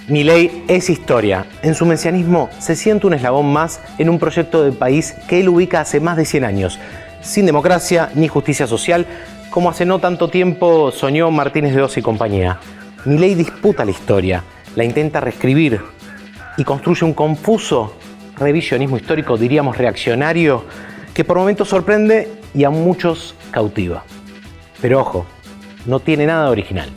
Milei es historia. En su mesianismo se siente un eslabón más en un proyecto de país que él ubica hace más de 100 años, sin democracia ni justicia social, como hace no tanto tiempo soñó Martínez de Oz y compañía. Milei disputa la historia, la intenta reescribir y construye un confuso revisionismo histórico, diríamos reaccionario, que por momentos sorprende y a muchos cautiva. Pero ojo, no tiene nada original.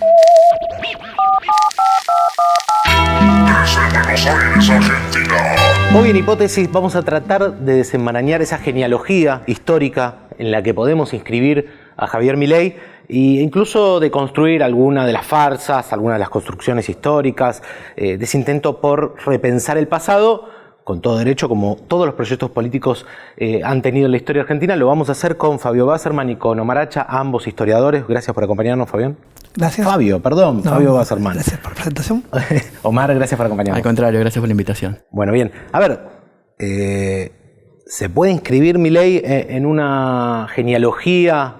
Hoy en Hipótesis vamos a tratar de desenmarañar esa genealogía histórica en la que podemos inscribir a Javier Milei e incluso de construir alguna de las farsas, alguna de las construcciones históricas, de ese intento por repensar el pasado, con todo derecho, como todos los proyectos políticos han tenido en la historia argentina. Lo vamos a hacer con Fabio Wasserman y con Omar Hacha, ambos historiadores. Gracias por acompañarnos, Fabián. Gracias. Fabio Wasserman. Gracias por la presentación. Omar, gracias por acompañarnos. Al contrario, gracias por la invitación. Bueno, bien. A ver, ¿se puede inscribir Milei en una genealogía,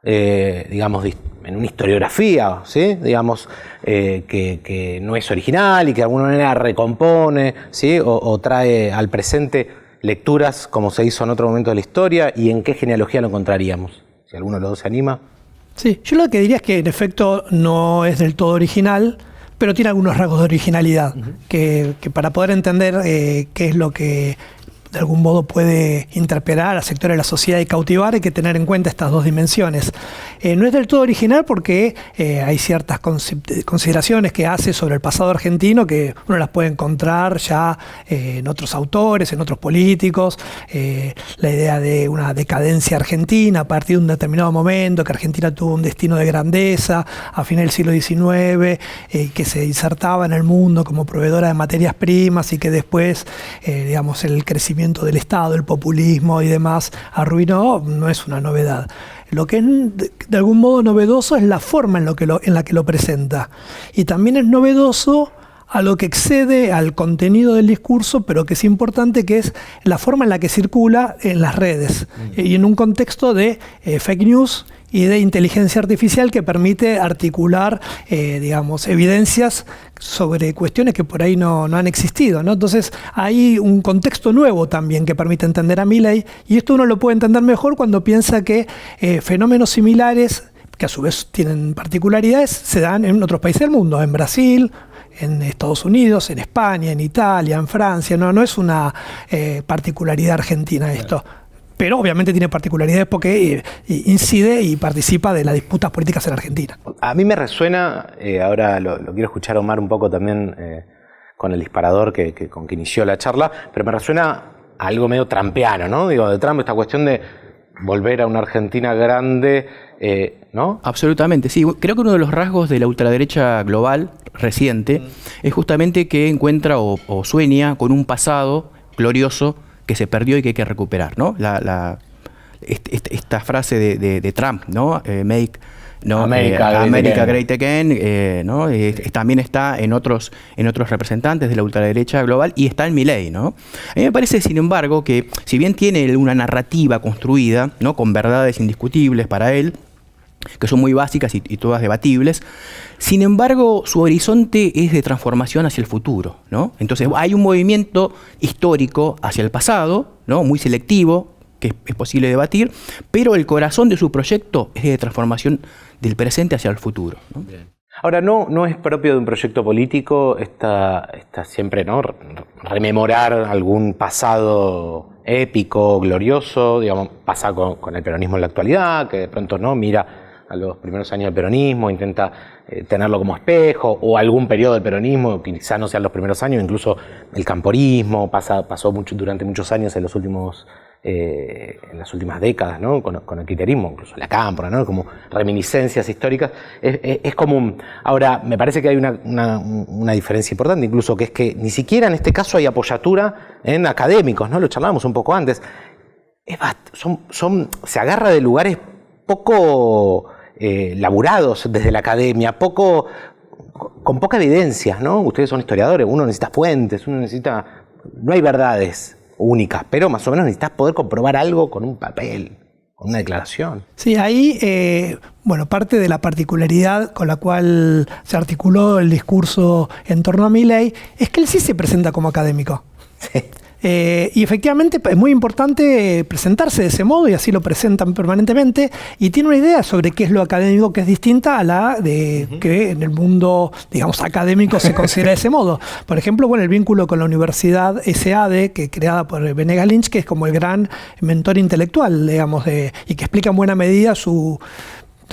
digamos, en una historiografía, ¿sí? Digamos, que no es original y que de alguna manera recompone, ¿sí? O trae al presente lecturas como se hizo en otro momento de la historia? ¿Y en qué genealogía lo encontraríamos? Si alguno de los dos se anima. Sí, yo lo que diría es que en efecto no es del todo original, pero tiene algunos rasgos de originalidad, que para poder entender qué es lo que de algún modo puede interpelar a sectores de la sociedad y cautivar, hay que tener en cuenta estas dos dimensiones. No es del todo original porque hay ciertas consideraciones que hace sobre el pasado argentino que uno las puede encontrar ya en otros autores, en otros políticos. La idea de una decadencia argentina a partir de un determinado momento, que Argentina tuvo un destino de grandeza a final del siglo XIX, que se insertaba en el mundo como proveedora de materias primas y que después, digamos, el crecimiento del Estado, el populismo y demás arruinó. No es una novedad. Lo que es de algún modo novedoso es la forma en la que lo presenta. Y también es novedoso a lo que excede al contenido del discurso, pero que es importante, que es la forma en la que circula en las redes. Y en un contexto de fake news y de inteligencia artificial que permite articular, digamos, evidencias sobre cuestiones que por ahí no han existido, ¿no? Entonces hay un contexto nuevo también que permite entender a Milei, y esto uno lo puede entender mejor cuando piensa que fenómenos similares, que a su vez tienen particularidades, se dan en otros países del mundo, en Brasil, en Estados Unidos, en España, en Italia, en Francia. No es una particularidad argentina esto. Pero obviamente tiene particularidades porque incide y participa de las disputas políticas en Argentina. A mí me resuena, ahora lo quiero escuchar a Omar un poco también con el disparador con que inició la charla, pero me resuena a algo medio trampeano, ¿no? Digo, de Trump, esta cuestión de volver a una Argentina grande, ¿no? Absolutamente, sí. Creo que uno de los rasgos de la ultraderecha global reciente es justamente que encuentra o sueña con un pasado glorioso que se perdió y que hay que recuperar, ¿no? Esta frase de Trump, ¿no? America Great Again, ¿no? También está en otros representantes de la ultraderecha global y está en Milei, ¿no? A mí me parece, sin embargo, que si bien tiene una narrativa construida, ¿no? Con verdades indiscutibles para él, que son muy básicas y todas debatibles, sin embargo, su horizonte es de transformación hacia el futuro, ¿no? Entonces hay un movimiento histórico hacia el pasado, ¿no? Muy selectivo, que es posible debatir, pero el corazón de su proyecto es de transformación del presente hacia el futuro, ¿no? Bien. Ahora, no es propio de un proyecto político esta siempre, ¿no? Rememorar algún pasado épico, glorioso, digamos, pasa con el peronismo en la actualidad, que de pronto no mira a los primeros años del peronismo, intenta tenerlo como espejo, o algún periodo del peronismo, que quizá no sean los primeros años, incluso el camporismo pasó durante muchos años en las últimas décadas, ¿no? Con el kirchnerismo, incluso la cámpora, ¿no? Como reminiscencias históricas, es común. Ahora, me parece que hay una diferencia importante, incluso, que es que ni siquiera en este caso hay apoyatura en académicos, ¿no? Lo charlábamos un poco antes. Se agarra de lugares poco laburados desde la academia, con poca evidencia, ¿no? Ustedes son historiadores, uno necesita fuentes, no hay verdades únicas, pero más o menos necesitas poder comprobar algo con un papel, una declaración. Sí, ahí, bueno, parte de la particularidad con la cual se articuló el discurso en torno a Milei es que él sí se presenta como académico. Sí. Y efectivamente es muy importante presentarse de ese modo, y así lo presentan permanentemente, y tiene una idea sobre qué es lo académico que es distinta a la de que en el mundo, digamos, académico se considera de ese modo. Por ejemplo, bueno, el vínculo con la Universidad SAD, que creada por Venegas Lynch, que es como el gran mentor intelectual, digamos, y que explica en buena medida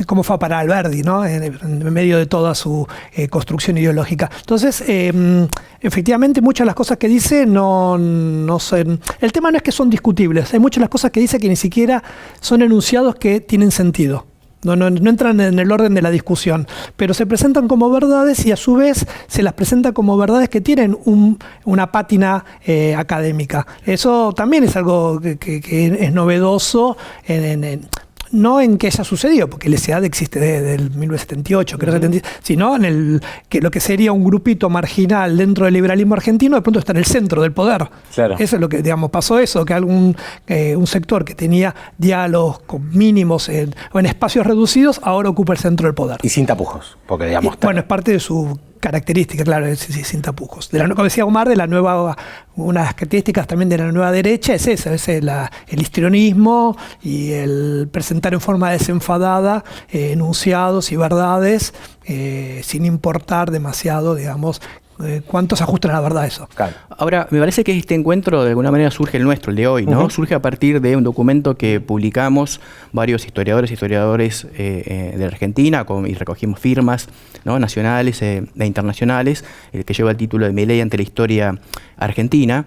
cómo fue para Alberdi, ¿no? En medio de toda su construcción ideológica. Entonces, efectivamente, muchas de las cosas que dice no son... El tema no es que son discutibles, hay muchas de las cosas que dice que ni siquiera son enunciados que tienen sentido. No entran en el orden de la discusión, pero se presentan como verdades y a su vez se las presenta como verdades que tienen una pátina académica. Eso también es algo que es novedoso no en que haya sucedido, porque el SEAD existe desde el 1978, creo, sino en que lo que sería un grupito marginal dentro del liberalismo argentino, de pronto está en el centro del poder. Claro. Eso es lo que, digamos, pasó eso, que un sector que tenía diálogos con mínimos o en espacios reducidos, ahora ocupa el centro del poder. Y sin tapujos, porque digamos... Bueno, es parte de su característica, claro, sin tapujos. Como decía Omar, una de las características también de la nueva derecha es esa, es el histrionismo y el presentar en forma desenfadada enunciados y verdades sin importar demasiado, digamos, cuánto se ajusta a la verdad eso. Claro. Ahora, me parece que este encuentro de alguna manera surge el nuestro, el de hoy, ¿no? Surge a partir de un documento que publicamos varios historiadores de la Argentina y recogimos firmas, ¿no? Nacionales e internacionales, que lleva el título de Milei ante la historia argentina.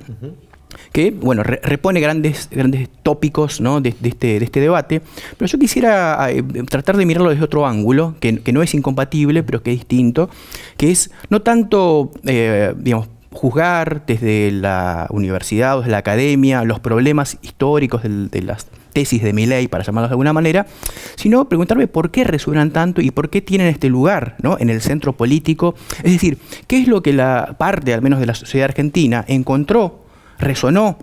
Que, bueno, repone grandes tópicos, ¿no? de este debate, pero yo quisiera tratar de mirarlo desde otro ángulo, que no es incompatible, pero que es distinto, que es no tanto, digamos, juzgar desde la universidad o desde la academia los problemas históricos de las tesis de Milei, para llamarlos de alguna manera, sino preguntarme por qué resuenan tanto y por qué tienen este lugar, ¿no? En el centro político. Es decir, ¿qué es lo que la parte, al menos de la sociedad argentina, resonó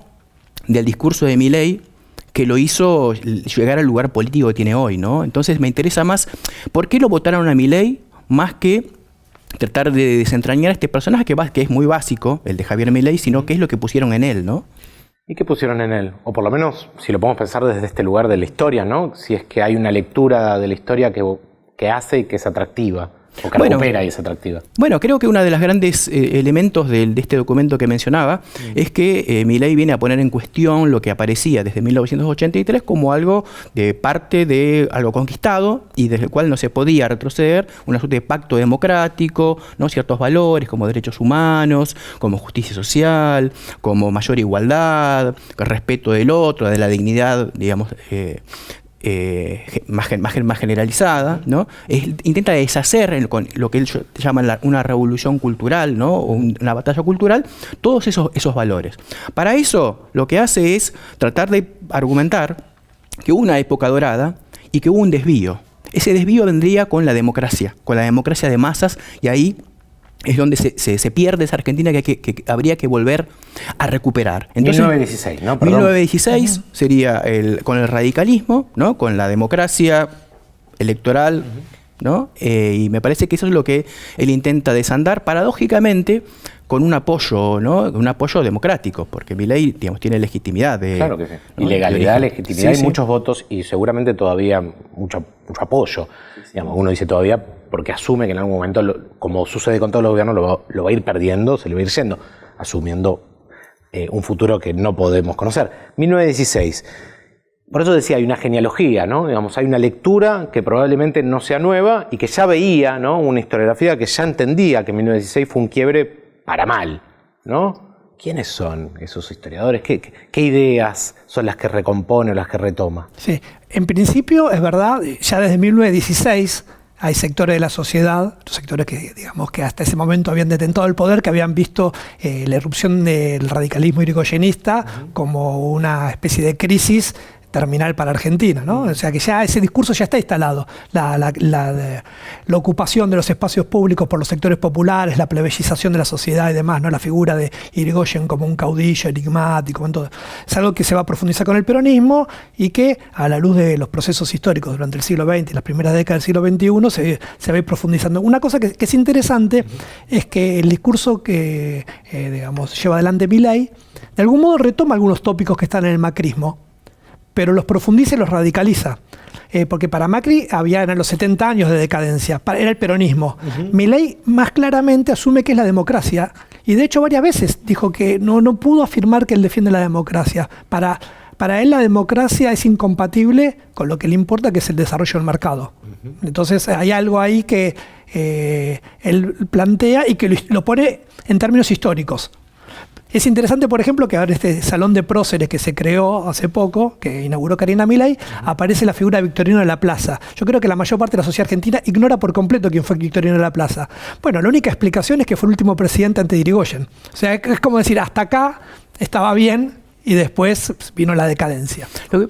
del discurso de Milei que lo hizo llegar al lugar político que tiene hoy, ¿no? Entonces me interesa más por qué lo votaron a Milei más que tratar de desentrañar a este personaje que es muy básico, el de Javier Milei, sino qué es lo que pusieron en él, ¿no? ¿Y qué pusieron en él? O por lo menos, si lo podemos pensar desde este lugar de la historia, ¿no? Si es que hay una lectura de la historia que hace y que es atractiva. O que recupera y es atractiva. Bueno, creo que uno de los grandes elementos de este documento que mencionaba es que Milei viene a poner en cuestión lo que aparecía desde 1983 como algo de parte de algo conquistado y desde el cual no se podía retroceder, una suerte de pacto democrático, ¿no? Ciertos valores como derechos humanos, como justicia social, como mayor igualdad, respeto del otro, de la dignidad, digamos, más generalizada, ¿no? Intenta deshacer con lo que él llama una revolución cultural, ¿no? O una batalla cultural, todos esos valores. Para eso lo que hace es tratar de argumentar que hubo una época dorada y que hubo un desvío. Ese desvío vendría con la democracia de masas, y ahí es donde se pierde esa Argentina que habría que volver a recuperar. Entonces, 1916, ¿no? Perdón. 1916 sería con el radicalismo, ¿no? Con la democracia electoral, ¿no? Y me parece que eso es lo que él intenta desandar, paradójicamente, con un apoyo, ¿no? Un apoyo democrático, porque Milei, digamos, tiene legitimidad. Claro que sí. ¿No? Y legalidad, legitimidad, sí, muchos votos y seguramente todavía mucho apoyo. Digamos, uno dice todavía porque asume que en algún momento, como sucede con todos los gobiernos, lo va a ir perdiendo, se lo va a ir yendo, asumiendo un futuro que no podemos conocer. 1916. Por eso decía, hay una genealogía, ¿no? Digamos, hay una lectura que probablemente no sea nueva y que ya veía, ¿no? Una historiografía que ya entendía que 1916 fue un quiebre para mal, ¿no? ¿Quiénes son esos historiadores? ¿Qué ideas son las que recompone o las que retoma? Sí, en principio es verdad, ya desde 1916 hay sectores de la sociedad, sectores que, digamos, que hasta ese momento habían detentado el poder, que habían visto la irrupción del radicalismo irigoyenista como una especie de crisis terminal para Argentina, ¿no? O sea que ya ese discurso ya está instalado. La ocupación de los espacios públicos por los sectores populares, la plebeyización de la sociedad y demás, ¿no? La figura de Irigoyen como un caudillo enigmático, en todo. Es algo que se va a profundizar con el peronismo y que, a la luz de los procesos históricos durante el siglo XX y las primeras décadas del siglo XXI, se va a ir profundizando. Una cosa que es interesante es que el discurso que digamos, lleva adelante Milei, de algún modo retoma algunos tópicos que están en el macrismo, pero los profundiza y los radicaliza. Porque para Macri eran los 70 años de decadencia, era el peronismo. Milei más claramente asume que es la democracia, y de hecho varias veces dijo que no pudo afirmar que él defiende la democracia. Para él la democracia es incompatible con lo que le importa, que es el desarrollo del mercado. Entonces hay algo ahí que él plantea y que lo pone en términos históricos. Es interesante, por ejemplo, que ahora este salón de próceres que se creó hace poco, que inauguró Karina Milei, aparece la figura de Victorino de la Plaza. Yo creo que la mayor parte de la sociedad argentina ignora por completo quién fue Victorino de la Plaza. Bueno, la única explicación es que fue el último presidente antes de Irigoyen. O sea, es como decir, hasta acá estaba bien y después vino la decadencia. Yo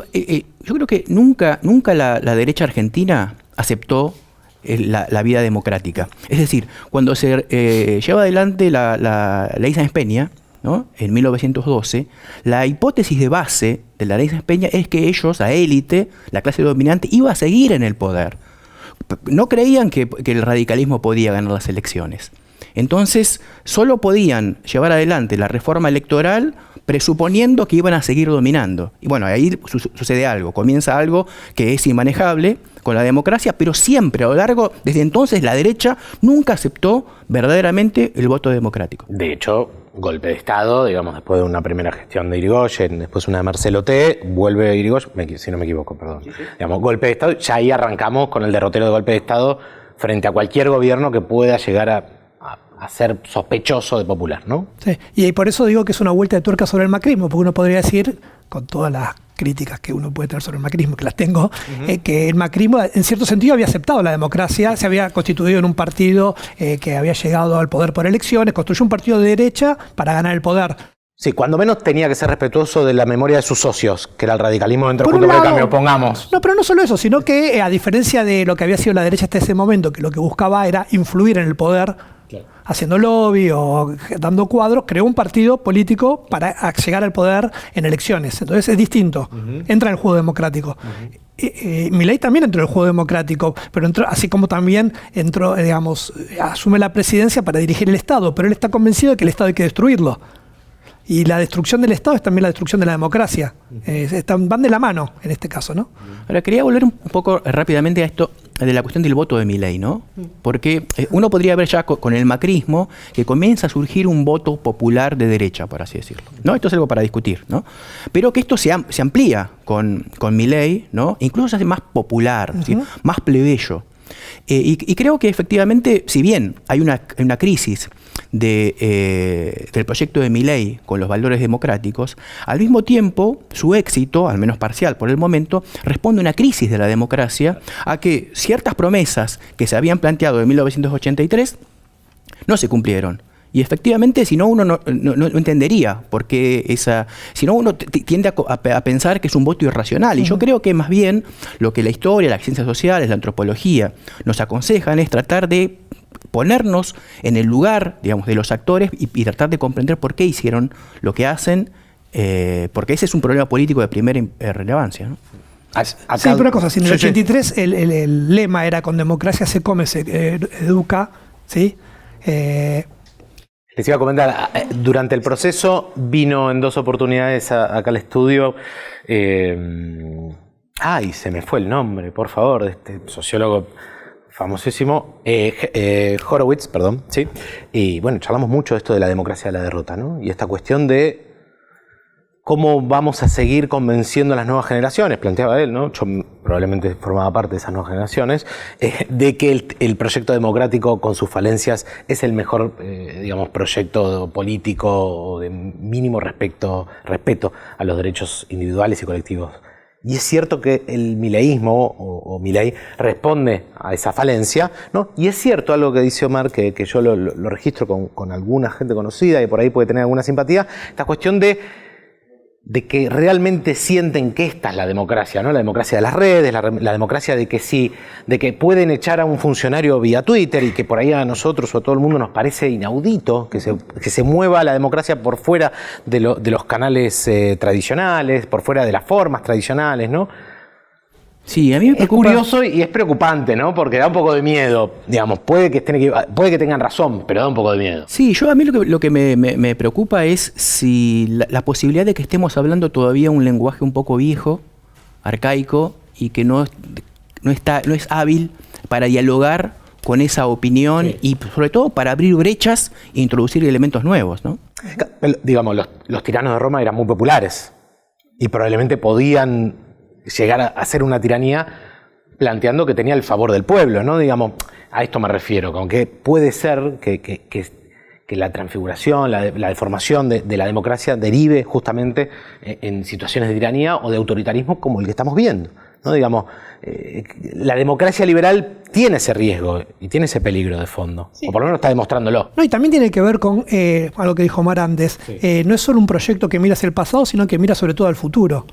creo que nunca la derecha argentina aceptó la vida democrática. Es decir, cuando se lleva adelante la ley Sáenz Peña, ¿no? En 1912, la hipótesis de base de la ley Sáenz Peña es que ellos, la élite, la clase dominante, iba a seguir en el poder. No creían que el radicalismo podía ganar las elecciones. Entonces, solo podían llevar adelante la reforma electoral presuponiendo que iban a seguir dominando. Y bueno, ahí sucede algo, comienza algo que es inmanejable con la democracia, pero siempre, a lo largo, desde entonces, la derecha nunca aceptó verdaderamente el voto democrático. De hecho, golpe de Estado, digamos, después de una primera gestión de Irigoyen, después una de Marcelo T., vuelve Irigoyen, si no me equivoco, perdón. Sí. Digamos, golpe de Estado, ya ahí arrancamos con el derrotero de golpe de Estado frente a cualquier gobierno que pueda llegar a ser sospechoso de popular, ¿no? Sí, y por eso digo que es una vuelta de tuerca sobre el macrismo, porque uno podría decir, con todas las críticas que uno puede tener sobre el macrismo, que las tengo, que el macrismo en cierto sentido había aceptado la democracia, se había constituido en un partido que había llegado al poder por elecciones, construyó un partido de derecha para ganar el poder. Sí, cuando menos tenía que ser respetuoso de la memoria de sus socios, que era el radicalismo dentro de Juntos por el Cambio, pongamos. No, pero no solo eso, sino que a diferencia de lo que había sido la derecha hasta ese momento, que lo que buscaba era influir en el poder, claro, haciendo lobby o dando cuadros, creó un partido político para llegar al poder en elecciones. Entonces es distinto, entra en el juego democrático. Milei también entró en el juego democrático, pero entró, así como también entró, digamos, asume la presidencia para dirigir el Estado, pero él está convencido de que el Estado hay que destruirlo. Y la destrucción del Estado es también la destrucción de la democracia. Van de la mano en este caso, ¿no? Ahora, quería volver un poco rápidamente a esto de la cuestión del voto de Milei, ¿no? Porque uno podría ver ya con el macrismo que comienza a surgir un voto popular de derecha, por así decirlo, ¿no? Esto es algo para discutir, ¿no? Pero que esto se amplía con Milei, ¿no? Incluso se hace más popular, ¿sí? Más plebeyo. Y creo que efectivamente, si bien hay una crisis del proyecto de Milei con los valores democráticos, al mismo tiempo su éxito, al menos parcial por el momento, responde a una crisis de la democracia, a que ciertas promesas que se habían planteado en 1983 no se cumplieron. Y efectivamente, si no, uno no entendería por qué si no, uno tiende a pensar que es un voto irracional. Y yo creo que más bien lo que la historia, las ciencias sociales, la antropología nos aconsejan es tratar de ponernos en el lugar, digamos, de los actores y tratar de comprender por qué hicieron lo que hacen, porque ese es un problema político de primera relevancia, ¿no? Sí, pero una cosa, si en el 83 el lema era con democracia se come, se educa, ¿sí? Les iba a comentar, durante el proceso vino en 2 oportunidades acá al estudio, se me fue el nombre, por favor, de este sociólogo famosísimo, Horowitz, perdón, ¿sí? Y bueno, charlamos mucho de esto de la democracia de la derrota, ¿no? Y esta cuestión de cómo vamos a seguir convenciendo a las nuevas generaciones, planteaba él, ¿no? Yo probablemente formaba parte de esas nuevas generaciones, de que el proyecto democrático con sus falencias es el mejor, digamos, proyecto político de mínimo respeto a los derechos individuales y colectivos. Y es cierto que el mileísmo o Milei responde a esa falencia, ¿no? Y es cierto algo que dice Omar, que yo lo registro con alguna gente conocida y por ahí puede tener alguna simpatía, esta cuestión de de que realmente sienten que esta es la democracia, ¿no? La democracia de las redes, la democracia de que sí, de que pueden echar a un funcionario vía Twitter y que por ahí a nosotros o a todo el mundo nos parece inaudito que se mueva la democracia por fuera de los canales tradicionales, por fuera de las formas tradicionales, ¿no? Sí, a mí me preocupa. Es curioso y es preocupante, ¿no? Porque da un poco de miedo, digamos, puede que tengan razón, pero da un poco de miedo. Sí, a mí lo que me preocupa es si la posibilidad de que estemos hablando todavía un lenguaje un poco viejo, arcaico, y que no es hábil para dialogar con esa opinión, sí, y sobre todo para abrir brechas e introducir elementos nuevos, ¿no? Digamos, los tiranos de Roma eran muy populares y probablemente podían llegar a hacer una tiranía planteando que tenía el favor del pueblo, ¿no? Digamos, a esto me refiero, con que puede ser que la transfiguración, la deformación de la democracia derive justamente en situaciones de tiranía o de autoritarismo como el que estamos viendo, ¿no? Digamos, la democracia liberal tiene ese riesgo y tiene ese peligro de fondo, sí, o por lo menos está demostrándolo. No, y también tiene que ver con algo que dijo Omar antes, sí, no es solo un proyecto que mira hacia el pasado, sino que mira sobre todo al futuro.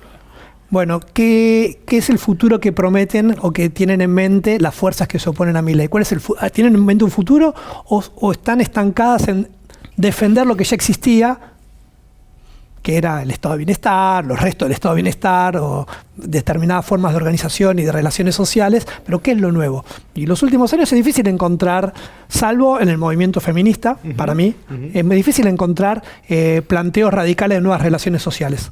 Bueno, ¿qué es el futuro que prometen o que tienen en mente las fuerzas que se oponen a Milei? ¿Tienen en mente un futuro o están estancadas en defender lo que ya existía, que era el estado de bienestar, los restos del estado de bienestar o determinadas formas de organización y de relaciones sociales? Pero ¿qué es lo nuevo? Y en los últimos años es difícil encontrar, salvo en el movimiento feminista, para mí, es muy difícil encontrar planteos radicales de nuevas relaciones sociales.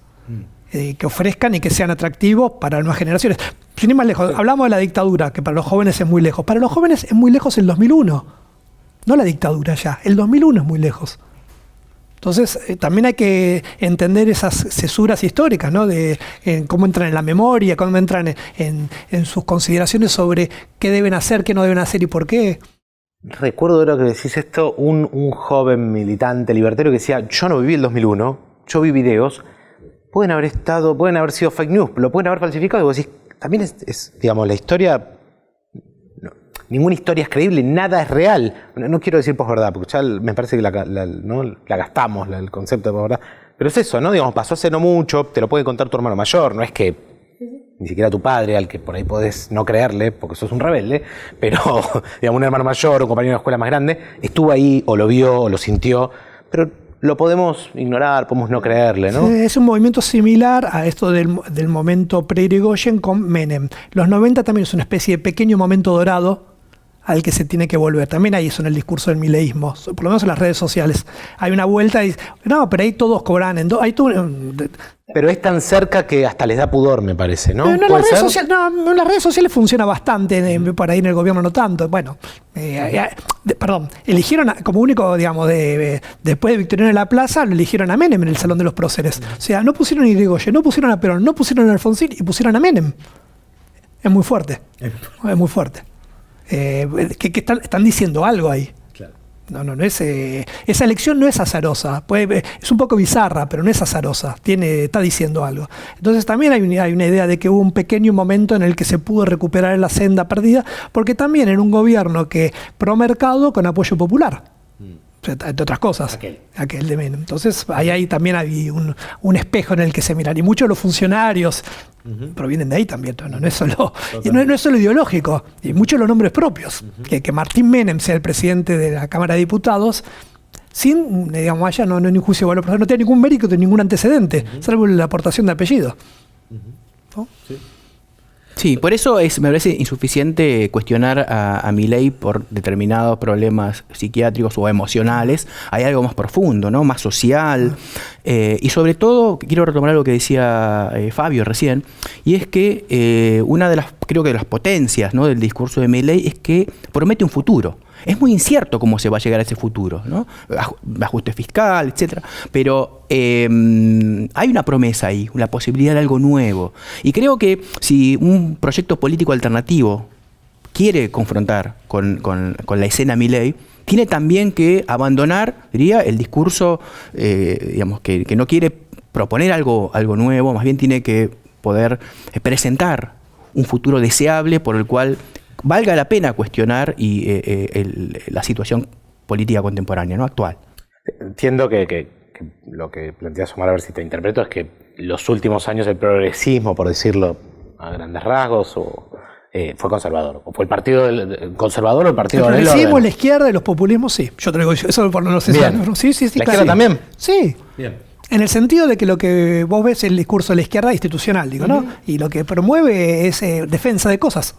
Que ofrezcan y que sean atractivos para las nuevas generaciones. Sin ir más lejos, hablamos de la dictadura, que para los jóvenes es muy lejos. Para los jóvenes es muy lejos el 2001. No la dictadura ya, el 2001 es muy lejos. Entonces, también hay que entender esas cesuras históricas, ¿no? De cómo entran en la memoria, cómo entran en sus consideraciones sobre qué deben hacer, qué no deben hacer y por qué. Recuerdo ahora que decís esto, un joven militante libertario que decía, yo no viví el 2001, yo vi videos. Pueden haber sido fake news, lo pueden haber falsificado. Y vos decís, también es digamos, la historia, no, ninguna historia es creíble, nada es real. No quiero decir posverdad, porque ya me parece que la gastamos, el concepto de posverdad. Pero es eso, ¿no? Digamos, pasó hace no mucho, te lo puede contar tu hermano mayor, no es que ni siquiera tu padre, al que por ahí podés no creerle, porque sos un rebelde, pero digamos, un hermano mayor o un compañero de escuela más grande, estuvo ahí, o lo vio, o lo sintió, pero lo podemos ignorar, podemos no creerle, ¿no? Es un movimiento similar a esto del momento pre-Irigoyen con Menem. Los 90 también es una especie de pequeño momento dorado al que se tiene que volver. También hay eso en el discurso del mileísmo, por lo menos en las redes sociales. Hay una vuelta y no, pero ahí todos cobran. Pero es tan cerca que hasta les da pudor, me parece, ¿no? En las redes sociales funciona bastante, por ahí en el gobierno no tanto. Bueno, eligieron como único, digamos, después de Victoriano de la Plaza, lo eligieron a Menem en el Salón de los Próceres. O sea, no pusieron a Irigoyen, no pusieron a Perón, no pusieron a Alfonsín y pusieron a Menem. Es muy fuerte. Es muy fuerte. Que están diciendo algo ahí. Claro. No es, esa elección no es azarosa, es un poco bizarra, pero no es azarosa, está diciendo algo. Entonces también hay una idea de que hubo un pequeño momento en el que se pudo recuperar la senda perdida, porque también en un gobierno que pro mercado con apoyo popular, entre otras cosas, aquel de Menem. Entonces ahí también hay un espejo en el que se miran, y muchos de los funcionarios provienen de ahí también, no es solo ideológico, y muchos de los nombres propios, que Martín Menem sea el presidente de la Cámara de Diputados, sin, digamos, allá no hay un juicio de valor personal, no tiene ningún mérito ni ningún antecedente, salvo la aportación de apellido. ¿No? Sí. Sí, por eso me parece insuficiente cuestionar a Milei por determinados problemas psiquiátricos o emocionales. Hay algo más profundo, ¿no? Más social. Y sobre todo, quiero retomar algo que decía Fabio recién, y es que una de las potencias, ¿no?, del discurso de Milei es que promete un futuro. Es muy incierto cómo se va a llegar a ese futuro, ¿no? Ajuste fiscal, etcétera. Pero hay una promesa ahí, una posibilidad de algo nuevo. Y creo que si un proyecto político alternativo quiere confrontar con la escena Milei, tiene también que abandonar, diría, el discurso, digamos, que no quiere proponer algo nuevo, más bien tiene que poder presentar un futuro deseable por el cual valga la pena cuestionar la situación política contemporánea, ¿no?, actual. Entiendo que lo que planteas, Omar, a ver si te interpreto, es que los últimos años el progresismo, por decirlo a grandes rasgos, fue conservador. ¿O fue el partido conservador o el partido del orden? El progresismo, la izquierda y los populismos, sí. Yo te digo, eso por no sé. Sí, ¿La claro. izquierda también? Sí. Bien. En el sentido de que lo que vos ves es el discurso de la izquierda institucional, digo, ¿no? Y lo que promueve es defensa de cosas.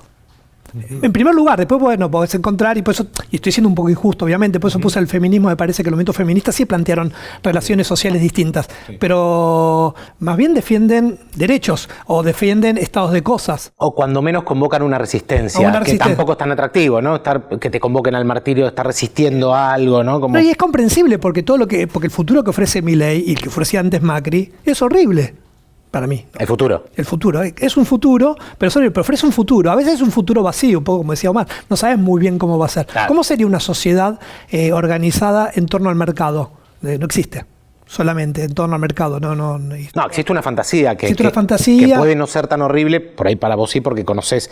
En primer lugar, después, bueno, podés encontrar, y por eso, y estoy siendo un poco injusto, obviamente, por eso puse el feminismo, me parece que los movimientos feministas sí plantearon relaciones sociales distintas, pero más bien defienden derechos o defienden estados de cosas. O cuando menos convocan una resistencia, que tampoco es tan atractivo, ¿no? Que te convoquen al martirio, estar resistiendo a algo, ¿no? Como... No, y es comprensible porque porque el futuro que ofrece Milei y el que ofrecía antes Macri es horrible. Para mí. El futuro. El futuro. Es un futuro, pero ofrece un futuro. A veces es un futuro vacío, un poco como decía Omar. No sabes muy bien cómo va a ser. Claro. ¿Cómo sería una sociedad organizada en torno al mercado? No existe. Solamente en torno al mercado. No, existe una fantasía que puede no ser tan horrible, por ahí para vos sí, porque conocés,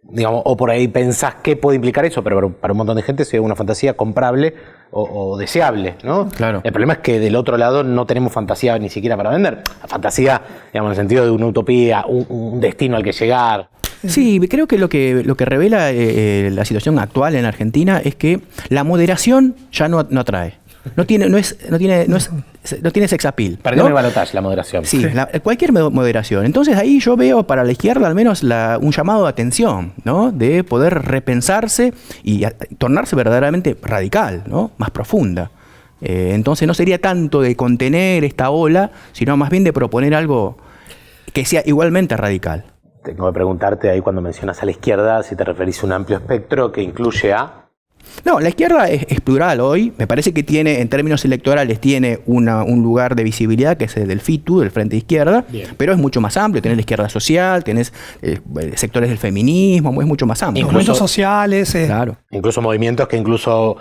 digamos, o por ahí pensás qué puede implicar eso, pero para un montón de gente sería una fantasía comprable o deseable, ¿no? Claro. El problema es que del otro lado no tenemos fantasía ni siquiera para vender. La fantasía, digamos, en el sentido de una utopía, un destino al que llegar. Sí, creo que lo que revela la situación actual en Argentina es que la moderación ya no atrae. No tiene sex appeal. Perdió ¿no? el balotaje la moderación. Sí, cualquier moderación. Entonces ahí yo veo para la izquierda al menos un llamado de atención, ¿no? De poder repensarse y tornarse verdaderamente radical, ¿no? Más profunda. Entonces no sería tanto de contener esta ola, sino más bien de proponer algo que sea igualmente radical. Tengo que preguntarte ahí cuando mencionas a la izquierda si te referís a un amplio espectro que incluye a... No, la izquierda es plural hoy. Me parece que tiene, en términos electorales, tiene un lugar de visibilidad que es el del FITU, del Frente de Izquierda, pero es mucho más amplio. Tenés la izquierda social, tenés sectores del feminismo, es mucho más amplio. Movimientos sociales. Claro. Incluso movimientos que incluso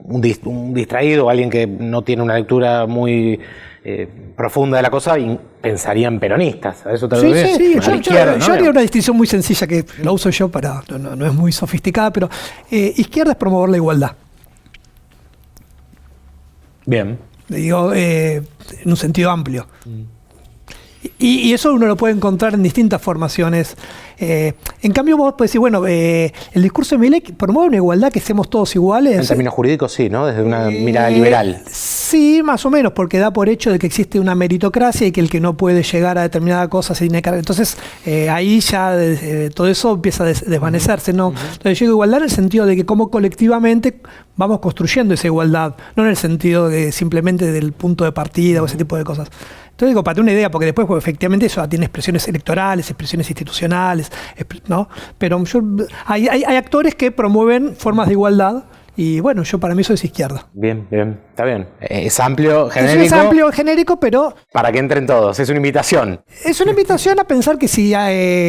un distraído o alguien que no tiene una lectura muy profunda de la cosa pensarían peronistas. ¿A eso te lo digo? Sí. Yo haría una distinción muy sencilla que la uso yo para... No es muy sofisticada, pero izquierda es promover la igualdad. Bien. Digo, en un sentido amplio. Y eso uno lo puede encontrar en distintas formaciones. En cambio vos podés decir, bueno, el discurso de Milei promueve una igualdad, que seamos todos iguales. En términos jurídicos sí, ¿no? Desde una mirada liberal. Sí, más o menos, porque da por hecho de que existe una meritocracia y que el que no puede llegar a determinada cosa se tiene que... Entonces ahí ya todo eso empieza a desvanecerse, ¿no? Entonces yo digo igualdad en el sentido de que como colectivamente vamos construyendo esa igualdad, no en el sentido de simplemente del punto de partida o ese tipo de cosas. Entonces digo, para tener una idea, porque después efectivamente eso tiene expresiones electorales, expresiones institucionales, ¿no? Pero hay actores que promueven formas de igualdad y bueno, para mí eso es izquierda. Bien, está bien. Es amplio, genérico. Es amplio, genérico, pero... Para que entren todos, es una invitación. Es una invitación a pensar que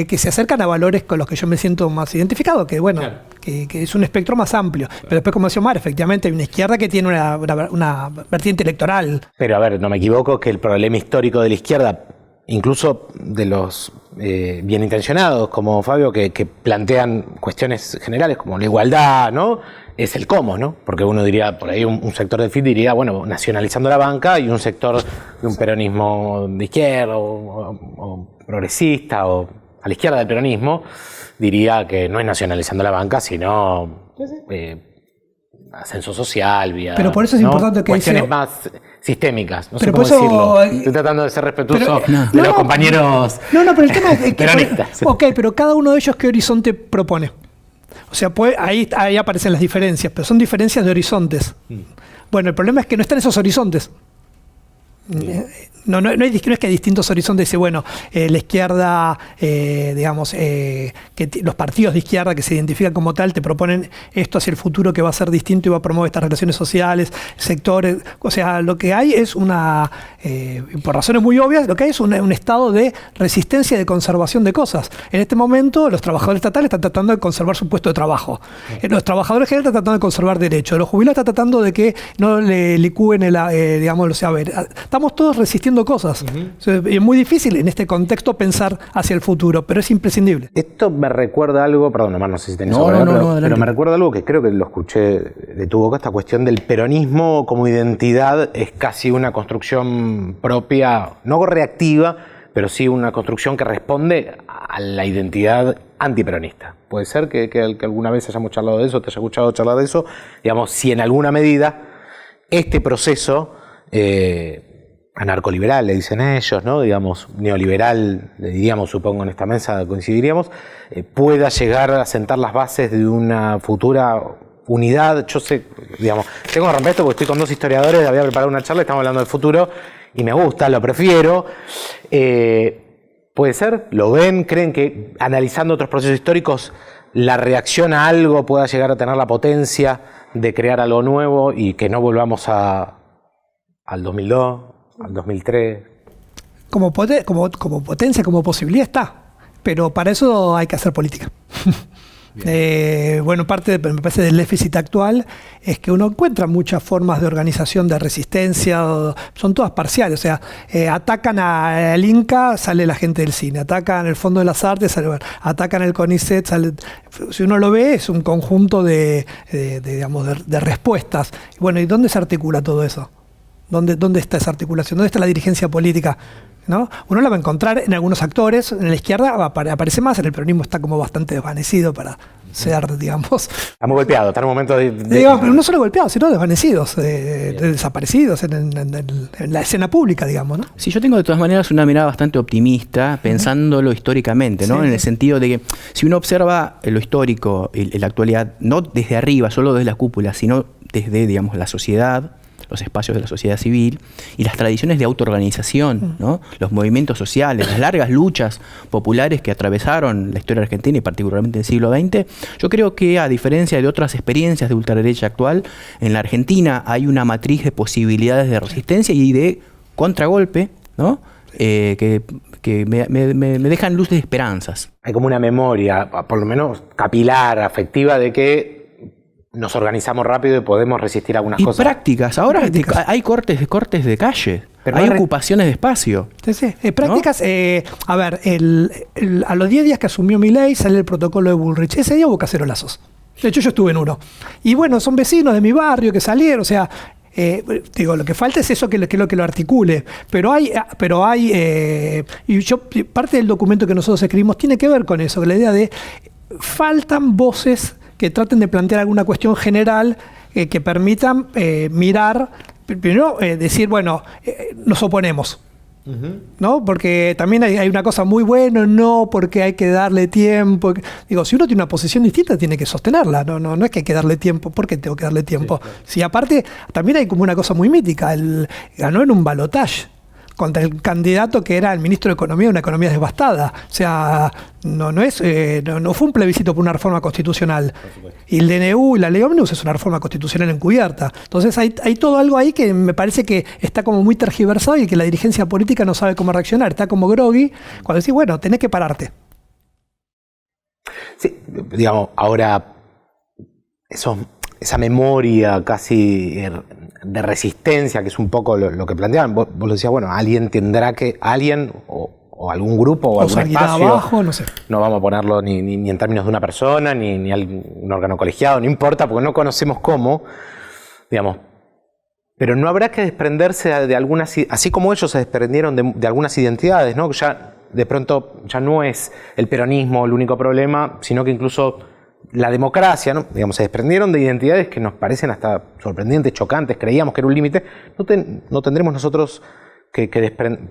que se acercan a valores con los que yo me siento más identificado, que bueno... Claro. Que es un espectro más amplio. Pero después, como decía Omar, efectivamente hay una izquierda que tiene una vertiente electoral. Pero a ver, no me equivoco que el problema histórico de la izquierda, incluso de los bien intencionados como Fabio, que plantean cuestiones generales como la igualdad, ¿no? Es el cómo, ¿no? Porque uno diría, por ahí un sector del FIT diría, bueno, nacionalizando la banca, y un sector de un peronismo de izquierda o progresista o a la izquierda del peronismo diría que no es nacionalizando la banca, sino ascenso social, vía... Pero por eso es importante que... Cuestiones más sistémicas, no sé cómo decirlo. Estoy tratando de ser respetuoso de los compañeros pero el tema es que peronistas. Ok, pero cada uno de ellos, ¿qué horizonte propone? O sea, ahí aparecen las diferencias, pero son diferencias de horizontes. Bueno, el problema es que no están esos horizontes. No es que hay distintos horizontes. Dice, bueno, la izquierda, digamos, que los partidos de izquierda que se identifican como tal te proponen esto hacia el futuro que va a ser distinto y va a promover estas relaciones sociales, sectores. O sea, lo que hay es por razones muy obvias, lo que hay es un estado de resistencia y de conservación de cosas. En este momento, los trabajadores estatales están tratando de conservar su puesto de trabajo. Los trabajadores generales están tratando de conservar derechos. Los jubilados están tratando de que no le licúen digamos, a ver, estamos todos resistiendo cosas. Es muy difícil en este contexto pensar hacia el futuro, pero es imprescindible. Esto me recuerda algo, perdón, Omar, no sé si tenés pero me recuerda algo que creo que lo escuché de tu boca, esta cuestión del peronismo como identidad es casi una construcción propia, no reactiva, pero sí una construcción que responde a la identidad antiperonista. Puede ser que alguna vez hayamos charlado de eso, te haya escuchado charlar de eso, digamos, si en alguna medida este proceso anarcoliberal, le dicen ellos, ¿no? Digamos, neoliberal, le diríamos, supongo, en esta mesa coincidiríamos, pueda llegar a sentar las bases de una futura unidad. Yo sé, digamos, tengo que romper esto porque estoy con dos historiadores, había preparado una charla, estamos hablando del futuro, y me gusta, lo prefiero. ¿Puede ser? ¿Lo ven? ¿Creen que analizando otros procesos históricos la reacción a algo pueda llegar a tener la potencia de crear algo nuevo y que no volvamos al 2002, al 2003? Como potencia, como posibilidad está, pero para eso hay que hacer política. Bueno, parte me parece del déficit actual es que uno encuentra muchas formas de organización, de resistencia, son todas parciales. O sea, atacan al Inca, sale la gente del cine, atacan el Fondo de las Artes, atacan el CONICET, sale, si uno lo ve es un conjunto de respuestas. Bueno, ¿y dónde se articula todo eso? ¿Dónde está esa articulación? ¿Dónde está la dirigencia política? ¿No? Uno la va a encontrar en algunos actores, en la izquierda aparece más, en el peronismo está como bastante desvanecido para ser, digamos... Estamos golpeados, está en un momento Digamos, pero no solo golpeados, sino desvanecidos, desaparecidos en la escena pública, digamos, ¿no? Sí, yo tengo de todas maneras una mirada bastante optimista, pensándolo históricamente, ¿no? En el sentido de que si uno observa lo histórico y la actualidad, no desde arriba, solo desde la cúpula, sino desde, digamos, la sociedad, los espacios de la sociedad civil y las tradiciones de autoorganización, ¿no? Los movimientos sociales, las largas luchas populares que atravesaron la historia argentina y particularmente en el siglo XX, yo creo que a diferencia de otras experiencias de ultraderecha actual, en la Argentina hay una matriz de posibilidades de resistencia y de contragolpe, ¿no? Que me dejan luz de esperanzas. Hay como una memoria, por lo menos capilar, afectiva, de que nos organizamos rápido y podemos resistir algunas cosas. Y prácticas. Ahora hay cortes de calle, pero hay ocupaciones de espacio. Sí. Prácticas, ¿no? A ver, a los 10 días que asumió Milei sale el protocolo de Bullrich. Ese día hubo cacerolazos. De hecho, yo estuve en uno. Y bueno, son vecinos de mi barrio que salieron, o sea... digo, lo que falta es eso que lo articule, pero hay y parte del documento que nosotros escribimos tiene que ver con eso, con la idea de faltan voces que traten de plantear alguna cuestión general que permitan mirar, primero decir, bueno, nos oponemos. ¿No? Porque también hay una cosa muy buena, no, porque hay que darle tiempo. Digo, si uno tiene una posición distinta, tiene que sostenerla. No es que hay que darle tiempo. ¿Por qué tengo que darle tiempo? Sí, claro. Si aparte, también hay como una cosa muy mítica. Ganó en un balotaje contra el candidato que era el ministro de Economía, una economía devastada. O sea, no fue un plebiscito por una reforma constitucional. Y el DNU y la ley Ómnibus es una reforma constitucional encubierta. Entonces hay todo algo ahí que me parece que está como muy tergiversado y que la dirigencia política no sabe cómo reaccionar. Está como groggy cuando decís, bueno, tenés que pararte. Sí, digamos, ahora esa memoria casi de resistencia, que es un poco lo que planteaban, vos decías, bueno, alguien o algún grupo o algún espacio, abajo, no sé. No vamos a ponerlo ni en términos de una persona, ni un órgano colegiado, no importa, porque no conocemos cómo, digamos, pero no habrá que desprenderse de algunas, así como ellos se desprendieron de algunas identidades, ¿no? Ya de pronto ya no es el peronismo el único problema, sino que incluso la democracia, ¿no? Digamos, se desprendieron de identidades que nos parecen hasta sorprendentes, chocantes, creíamos que era un límite. ¿No tendremos nosotros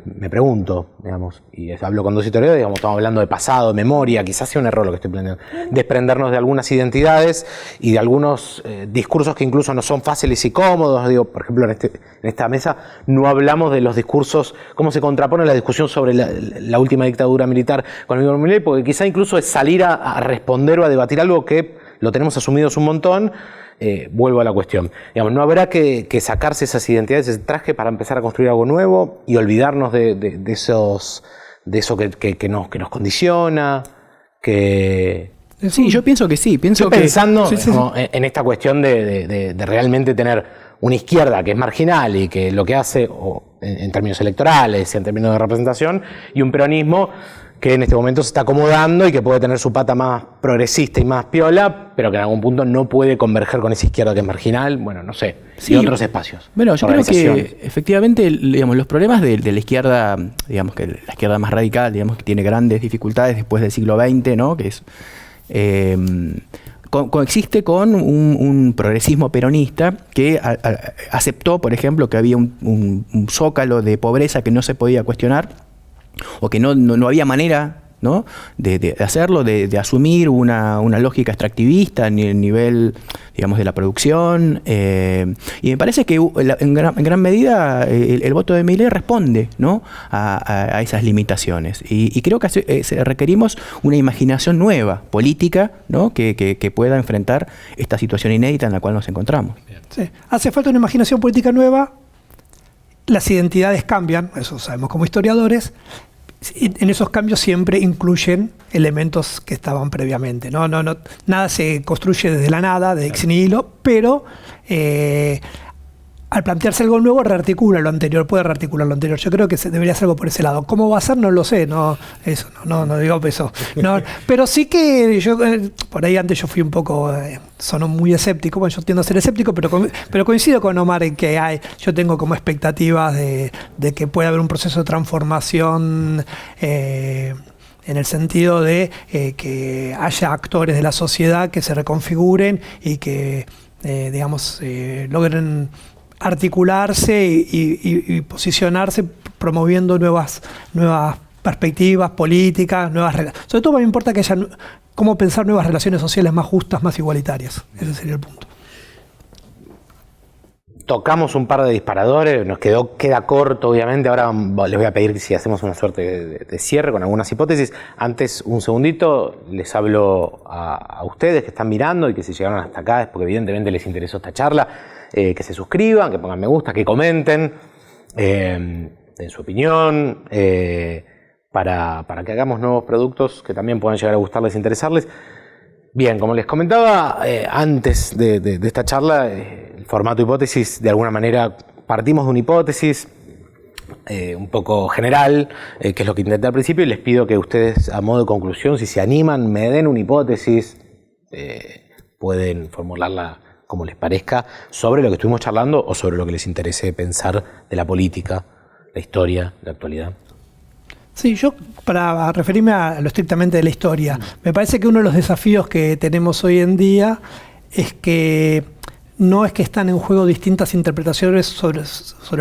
me pregunto, digamos, y hablo con dos historiadores, digamos, estamos hablando de pasado, de memoria, quizás sea un error lo que estoy planteando, desprendernos de algunas identidades y de algunos discursos que incluso no son fáciles y cómodos? Digo, por ejemplo, en esta mesa no hablamos de los discursos, cómo se contrapone la discusión sobre la última dictadura militar con el Milei, porque quizá incluso es salir a responder o a debatir algo que lo tenemos asumidos un montón. Vuelvo a la cuestión. Digamos, no habrá que sacarse esas identidades, ese traje para empezar a construir algo nuevo y olvidarnos de eso que nos condiciona, que... Sí, yo pienso que sí. Estoy pensando en esta cuestión de realmente tener una izquierda que es marginal y que lo que hace, o en términos electorales y en términos de representación, y un peronismo que en este momento se está acomodando y que puede tener su pata más progresista y más piola, pero que en algún punto no puede converger con esa izquierda que es marginal, bueno, no sé, sí, y otros espacios. Bueno, yo creo que efectivamente, digamos, los problemas de la izquierda, digamos que la izquierda más radical, digamos que tiene grandes dificultades después del siglo XX, ¿no? Que es coexiste con un progresismo peronista que aceptó, por ejemplo, que había un zócalo de pobreza que no se podía cuestionar, o que no había manera, ¿no?, de hacerlo, de asumir una lógica extractivista en el nivel, digamos, de la producción. Y me parece que en gran medida el voto de Milei responde, ¿no?, a esas limitaciones. Y creo que requerimos una imaginación nueva, política, ¿no?, que pueda enfrentar esta situación inédita en la cual nos encontramos. Sí. Hace falta una imaginación política nueva. Las identidades cambian, eso sabemos como historiadores. En esos cambios siempre incluyen elementos que estaban previamente. Nada se construye desde la nada, de ex nihilo, pero al plantearse algo nuevo rearticula lo anterior, puede rearticular lo anterior. Yo creo que debería ser algo por ese lado. ¿Cómo va a ser? No lo sé, no digo eso. No, pero sí que yo, por ahí antes yo fui un poco, sonó muy escéptico, bueno, yo tiendo a ser escéptico, pero coincido con Omar en que yo tengo como expectativas de que pueda haber un proceso de transformación en el sentido de que haya actores de la sociedad que se reconfiguren y que, logren articularse y posicionarse promoviendo nuevas perspectivas políticas, sobre todo me importa que haya cómo pensar nuevas relaciones sociales más justas, más igualitarias. Ese sería el punto. Tocamos un par de disparadores, queda corto obviamente. Ahora les voy a pedir si hacemos una suerte de cierre con algunas hipótesis. Antes, un segundito, les hablo a ustedes que están mirando y que si llegaron hasta acá es porque evidentemente les interesó esta charla. Que se suscriban, que pongan me gusta, que comenten, den su opinión, para que hagamos nuevos productos que también puedan llegar a gustarles e interesarles. Bien, como les comentaba antes de esta charla, el formato hipótesis, de alguna manera partimos de una hipótesis un poco general, que es lo que intenté al principio, y les pido que ustedes, a modo de conclusión, si se animan, me den una hipótesis, pueden formularla como les parezca, sobre lo que estuvimos charlando o sobre lo que les interese pensar de la política, la historia, la actualidad. Sí, yo para referirme a lo estrictamente de la historia, me parece que uno de los desafíos que tenemos hoy en día es que no es que están en juego distintas interpretaciones sobre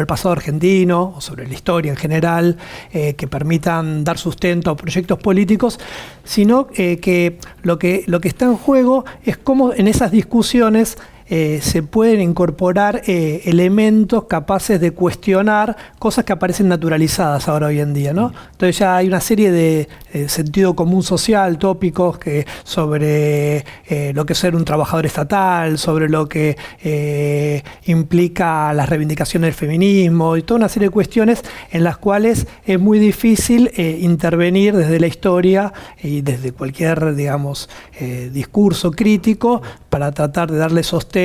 el pasado argentino o sobre la historia en general, que permitan dar sustento a proyectos políticos, sino que lo que está en juego es cómo en esas discusiones se pueden incorporar elementos capaces de cuestionar cosas que aparecen naturalizadas ahora hoy en día, ¿no? Entonces ya hay una serie de sentido común social, tópicos sobre lo que es ser un trabajador estatal, sobre lo que implica las reivindicaciones del feminismo y toda una serie de cuestiones en las cuales es muy difícil intervenir desde la historia y desde cualquier, discurso crítico para tratar de darle sostén,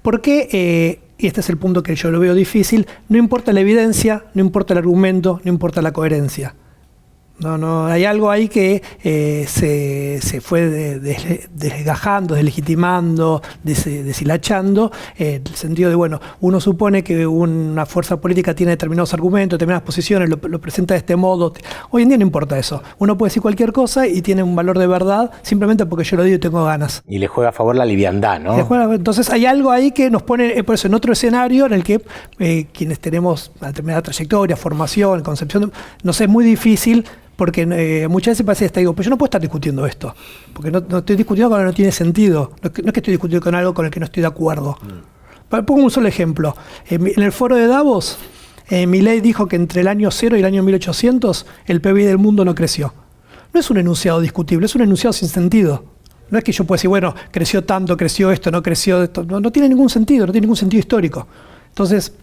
porque, y este es el punto que yo lo veo difícil, no importa la evidencia, no importa el argumento, no importa la coherencia. No, hay algo ahí que se fue desgajando, deslegitimando, deshilachando, el sentido de, uno supone que una fuerza política tiene determinados argumentos, determinadas posiciones, lo presenta de este modo. Hoy en día no importa eso. Uno puede decir cualquier cosa y tiene un valor de verdad simplemente porque yo lo digo y tengo ganas. Y le juega a favor la liviandad, ¿no? Entonces hay algo ahí que nos pone, por eso, en otro escenario en el que quienes tenemos una determinada trayectoria, formación, concepción, nos es muy difícil. Porque muchas veces parece que pero yo no puedo estar discutiendo esto, porque no estoy discutiendo con algo que no tiene sentido, no es que estoy discutiendo con algo con el que no estoy de acuerdo. Pongo un solo ejemplo. En el foro de Davos, Milei dijo que entre el año 0 y el año 1800 el PBI del mundo no creció. No es un enunciado discutible, es un enunciado sin sentido. No es que yo pueda decir, creció tanto, creció esto, no creció esto. No tiene ningún sentido, no tiene ningún sentido histórico. Entonces,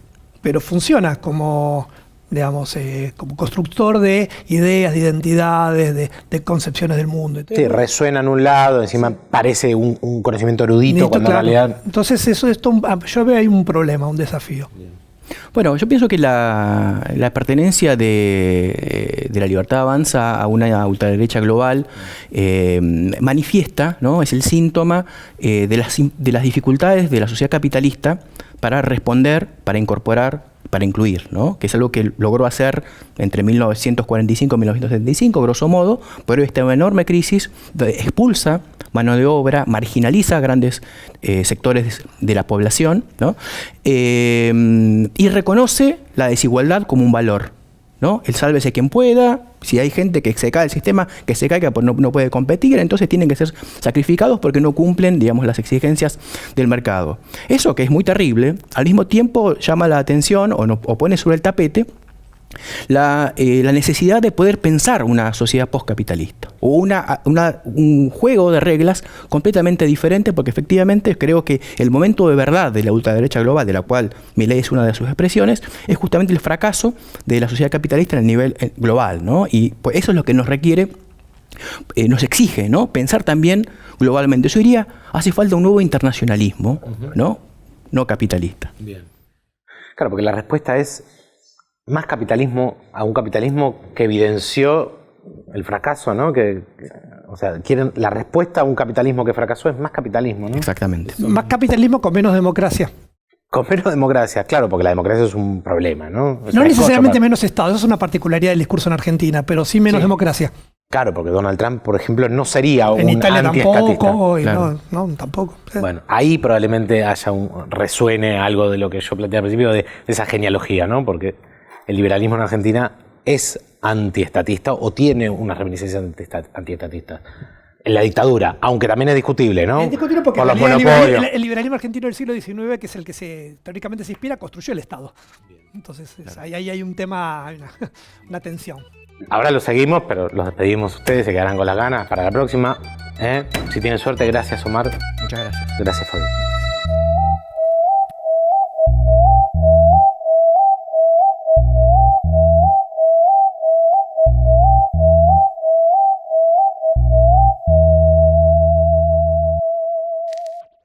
pero funciona como digamos, como constructor de ideas, de identidades, de concepciones del mundo. Sí, resuena en un lado, encima parece un conocimiento erudito, cuando claro. en realidad... Entonces yo veo ahí un problema, un desafío. Bueno, yo pienso que la pertenencia de la Libertad Avanza a una ultraderecha global manifiesta, ¿no? Es el síntoma de las dificultades de la sociedad capitalista para responder, para incorporar, para incluir, ¿no? Que es algo que logró hacer entre 1945 y 1975, grosso modo, pero esta enorme crisis expulsa mano de obra, marginaliza grandes sectores de la población, ¿no? Y reconoce la desigualdad como un valor, ¿no? El sálvese quien pueda. Si hay gente que se cae del sistema, que se caiga, pues no puede competir, entonces tienen que ser sacrificados porque no cumplen, digamos, las exigencias del mercado. Eso, que es muy terrible, al mismo tiempo llama la atención o pone sobre el tapete la necesidad de poder pensar una sociedad postcapitalista o un juego de reglas completamente diferente, porque efectivamente creo que el momento de verdad de la ultraderecha global, de la cual Milei es una de sus expresiones, es justamente el fracaso de la sociedad capitalista en el nivel global, ¿no? Y pues eso es lo que nos requiere, nos exige, ¿no? Pensar también globalmente. Yo diría, hace falta un nuevo internacionalismo, ¿no? No capitalista. Bien. Claro, porque la respuesta es más capitalismo a un capitalismo que evidenció el fracaso, ¿no? O sea, la respuesta a un capitalismo que fracasó es más capitalismo, ¿no? Exactamente. Más capitalismo con menos democracia. Con menos democracia, claro, porque la democracia es un problema, ¿no? No necesariamente menos Estado, eso es una particularidad del discurso en Argentina, pero sí menos democracia. Claro, porque Donald Trump, por ejemplo, no sería un Italia antiestatista. tampoco, Claro. no, tampoco. Bueno, ahí probablemente resuene algo de lo que yo planteé al principio, de esa genealogía, ¿no? Porque el liberalismo en Argentina es antiestatista o tiene una reminiscencia antiestatista. En la dictadura, aunque también es discutible, ¿no? Es discutible porque por los en realidad monopolios. el liberalismo argentino del siglo XIX, que es el que teóricamente se inspira, construyó el Estado. Entonces ahí hay un tema, hay una tensión. Ahora lo seguimos, pero los despedimos ustedes, se quedarán con las ganas para la próxima. Si tienen suerte, gracias Omar. Muchas gracias. Gracias Fabi.